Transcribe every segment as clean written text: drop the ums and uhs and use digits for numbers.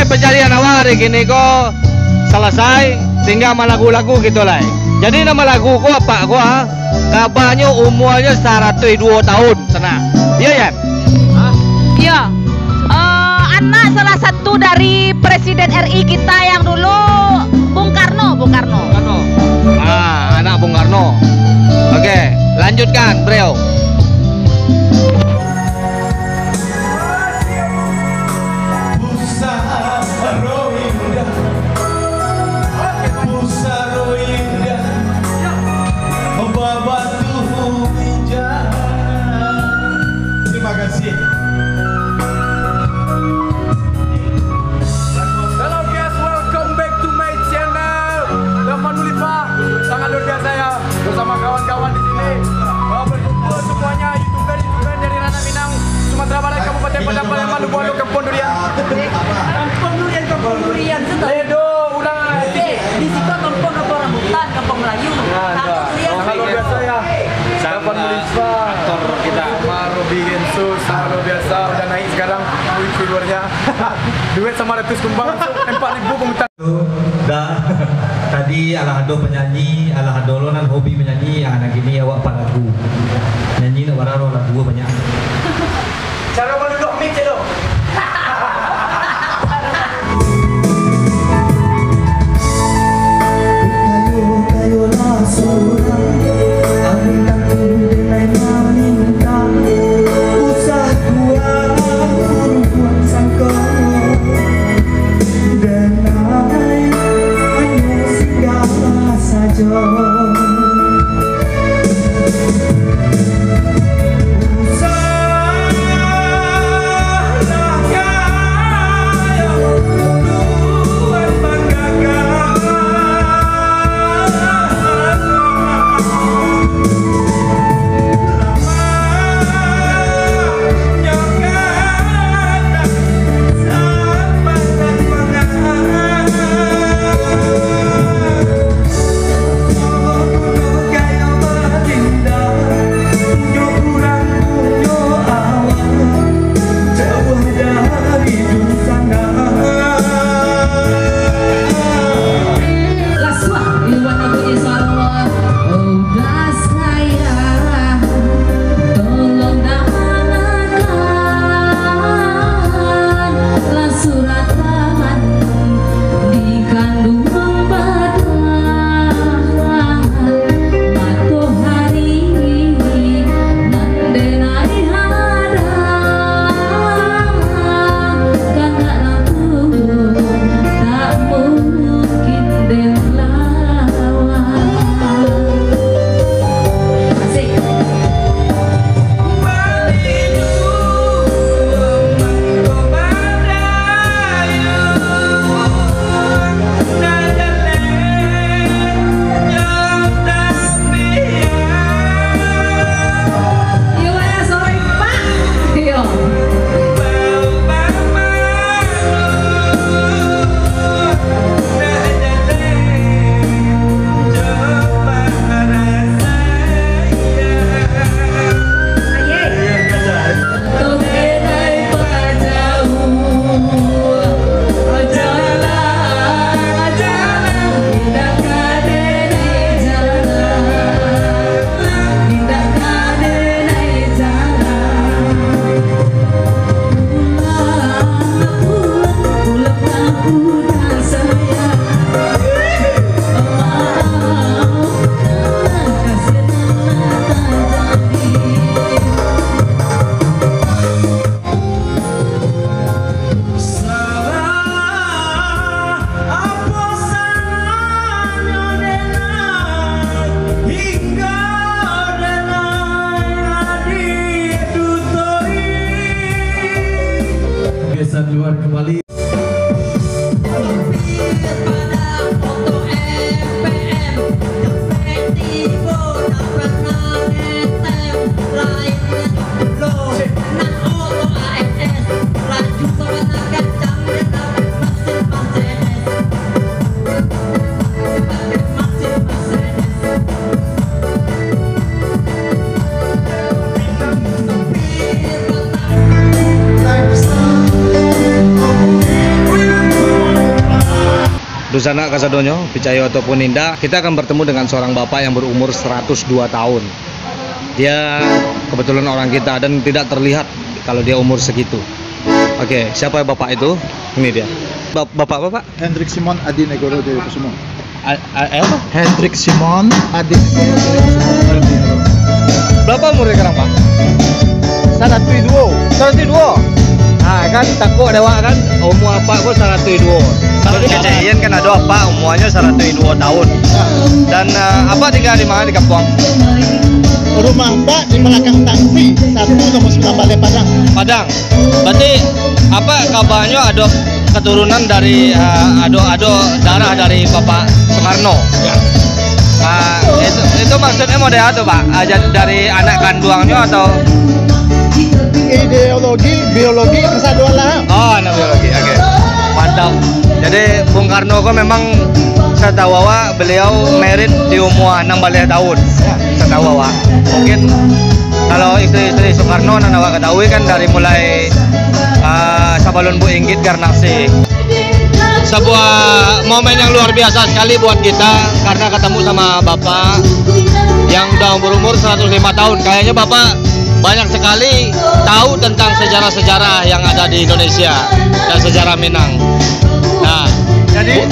pencarian awal hari gini kok selesai, tinggal sama lagu-lagu gitu lah. Jadi nama lagu gua apa gua? Kabarnya umurnya 102 tahun, senang. Iya ya? Iya. Anak salah satu dari Presiden RI kita yang dulu Bung Karno. Anak Bung Karno. Oke, lanjutkan, beliau. Terima kasih. Hello guys, welcome back to my channel. Dapat Nulifa, sangat luar biasa ya bersama kawan-kawan di sini. Berkumpul semuanya youtuber dari Ranah Minang, Sumatera Barat, Kabupaten Padang, Maluku, Kampung Durian. Kampung Durian. Ledo, ulang lagi. Di situ kampung apa rambutan, kampung Melayu. Sangat luar biasa ya. Dapat Nulifa, aktor kita. Robi Genso, sangat luar biasa. Udah naik sekarang viewernya. Duet sama Ratus Kumbang 4.000 komentar. Dah tadi Alahado penyanyi, Alahado lo nan hobi menyanyi, anak gini awak lagu nyanyi nak wararo lagu banyak. Cara menunduk mic je lo. Dusana Kasadonyo, percaya ataupun tidak, kita akan bertemu dengan seorang bapak yang berumur 102 tahun. Dia kebetulan orang kita dan tidak terlihat kalau dia umur segitu. Oke, siapa bapak itu? Ini dia. Bapak? Hendrik Simon Adi Negoro Joyokusumo. Apa? Hendrik Simon Adi Negoro Joyokusumo. Berapa umurnya sekarang, Pak? 102. Nah, kan takut dewa kan umur apa gua 102. Jadi kejadian kan ada apa umurnya 102 tahun. Dan apa tinggal di mana di kampung? Rumah Pak di belakang taksi 1 nomor 9 Balai Padang. Padang. Berarti apa kabarnya ada keturunan dari ada darah dari Bapak Soekarno. Ya. Itu maksudnya model apa, Pak? Dari anak kandungnya atau Ideologi, biologi kesadualah. oh, anak biologi. Oke. Mantap. Jadi Bung Karno kok memang saya tahu bahwa beliau merit di umur 16 tahun. Saya tahu bahwa mungkin kalau istri-istri Soekarno dan awak ketahui kan dari mulai Sabalun Bu Inggit Garnasi. Sebuah momen yang luar biasa sekali buat kita karena ketemu sama Bapak yang udah berumur 105 tahun. Kayaknya Bapak banyak sekali tahu tentang sejarah-sejarah yang ada di Indonesia dan sejarah Minang. Nah, Jadi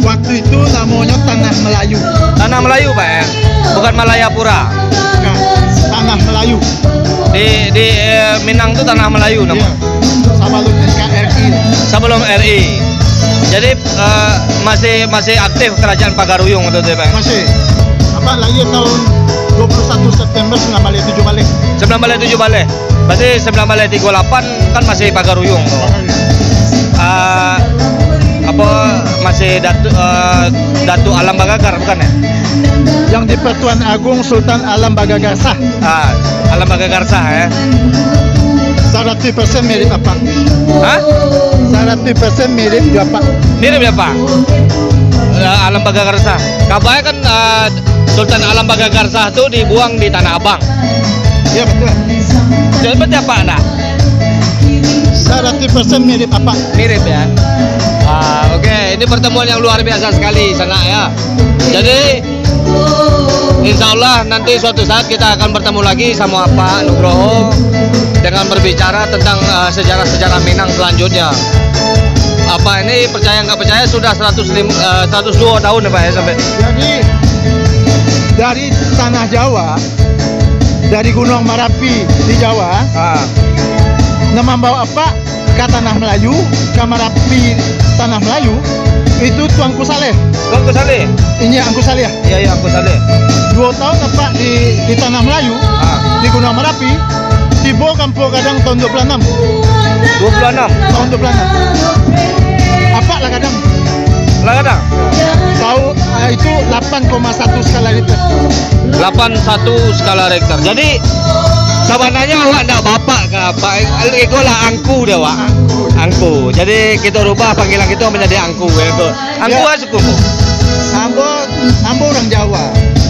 waktu itu namanya Tanah Melayu. Tanah Melayu, Pak ya? Bukan Malayapura. Bukan, Tanah Melayu. Di Minang itu Tanah Melayu nama. Iya. Sabalun NKRI. Sebelum RI. Jadi masih aktif kerajaan Pagaruyung itu, Pak. Masih. Apa lahir tahun 21 September 19 balik. 19 balik. Berarti 1938 kan masih Pagaruyung. Apa masih Datu Alam Bagagar bukan ya? Yang di Pertuan Agung Sultan Alam Bagagasah. Alam Bagagar ya. 100% mirip apa? Hah? 100% mirip apa? Mirip ya, Pak? Alam Bagagar. Kabarnya kan Sultan Alam Bagagar itu dibuang di Tanah Abang. Iya betul. Jadi betul apa nak? 100% mirip apa? Mirip ya. Oke, ini pertemuan yang luar biasa sekali sana ya. Jadi insya Allah nanti suatu saat kita akan bertemu lagi sama Pak Nugroho dengan berbicara tentang sejarah-sejarah Minang selanjutnya. Apa ini percaya nggak percaya sudah 102 tahun ya, Pak ya sampai. Jadi dari tanah Jawa, dari Gunung Merapi di Jawa, nama bawa apa ke Tanah Melayu, ke Merapi Tanah Melayu, itu Tuanku Saleh. Tuanku Saleh. Ini Angku Saleh. Iya, Angku Saleh. 2 tahun apa di Tanah Melayu, di Gunung Merapi, tiba Kampung Gadang tahun 26. 26. Tahun 26. Apa lah Gadang? Lah kadang. Tahu itu 8,1 skala Richter. 81 skala Richter. Jadi sebenarnya awak ndak bapak ke apa? Iko lah angku dia, Wak. Angku. Jadi kita rubah panggilan kita menjadi angku ya. Angku Ya. sukumu. Ambo orang Jawa.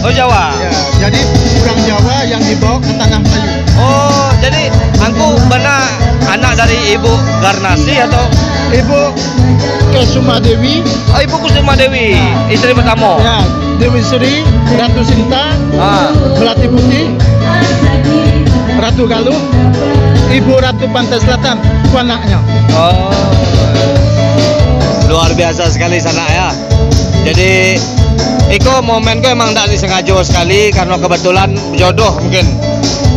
Oh, Jawa. Ya, jadi orang Jawa yang dibawa ke Tanah Melayu. Oh, jadi angku benar anak dari Ibu Garnasi atau Ibu Kesuma Dewi, oh, Ibu Kusuma Dewi, istri pertama. ya, Dewi Sri, Ratu Sinta, Melati Putih, Ratu Galuh, Ibu Ratu Pantai Selatan, itu anaknya. Oh, luar biasa sekali sana ya. Jadi Iko momenku emang tidak disengaja sekali karena kebetulan jodoh mungkin.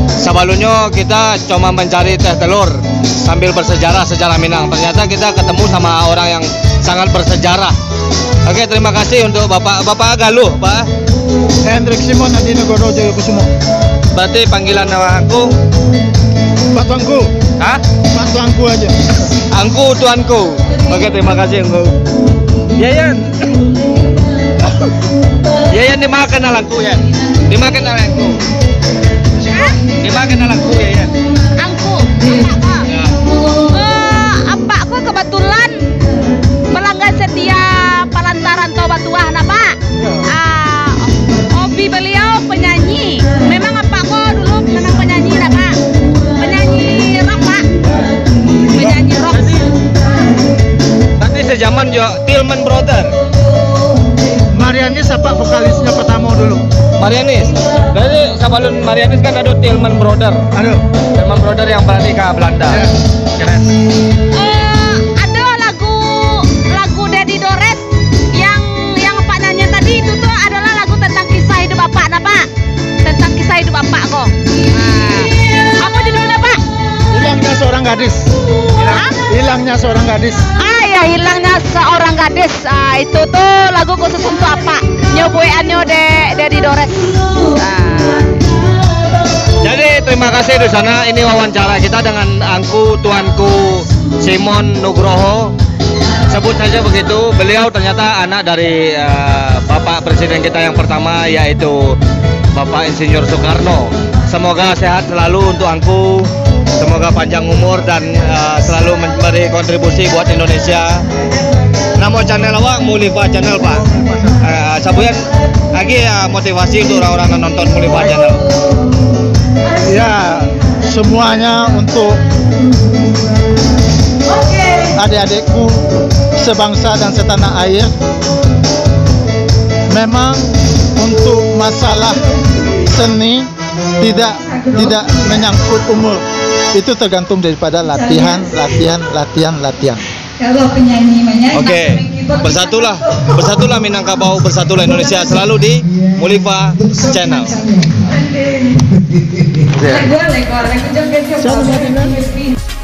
Sebelumnya kita cuma mencari teh telur sambil bersejarah sejarah Minang. Ternyata kita ketemu sama orang yang sangat bersejarah. Oke, terima kasih untuk Bapak Galuh, Pak. Hendrik Simon Adi Negoro Joyokusumo. Berarti panggilan nama aku, Pak Tuanku, hah? Pak Tuanku aja. Angku tuanku. Oke, terima kasih Angku. Yayan. Yayan dimakan alangku ya. Dimakan alangku. Dimakan alangku Yayan. Angku. Ya. Apa kok kebetulan pelanggan setia Palantaran Toba Tuah nah, Pak. Hobi beliau penyanyi. Memang apa kok dulu memang penyanyi nah, Pak. Penyanyi rock, Pak. Penyanyi rock. Berarti sejaman Tillman juga, Tillman Brother. Marianis apa vokalisnya pertama dulu? Marianis. Jadi sebelum Marianis kan ada Tillman Brother. Aduh. Tillman Brother yang berarti ke Belanda. Ya. Keren. Ada lagu Dedi Dores yang Pak nyanyi tadi itu tuh adalah lagu tentang kisah hidup Bapak, nah Pak. Tentang kisah hidup Bapak kok. Apa judulnya Pak? Hilangnya seorang gadis. Hilangnya seorang gadis. Ya hilangnya seorang gadis. Itu tuh lagu khusus untuk apa? Nyobuannya Dedi Dores. Jadi terima kasih di sana. Ini wawancara kita dengan tuanku Simon Nugroho. Sebut saja begitu. Beliau ternyata anak dari Bapak Presiden kita yang pertama, yaitu Bapak Insinyur Soekarno. Semoga sehat selalu untuk angku. Semoga panjang umur dan selalu memberi kontribusi buat Indonesia. Nama channel awak Mulifa Channel Pak. Sabuyan lagi ya motivasi untuk orang-orang nonton Mulifa Channel. Ya, semuanya untuk adik-adikku sebangsa dan setanah air. Memang untuk masalah seni tidak menyangkut umur. Itu tergantung daripada latihan. Kalau penyanyi menyanyi. Oke, bersatulah Minangkabau, bersatulah Indonesia, selalu di Mulifa Channel. Gue lekor, joget-joget.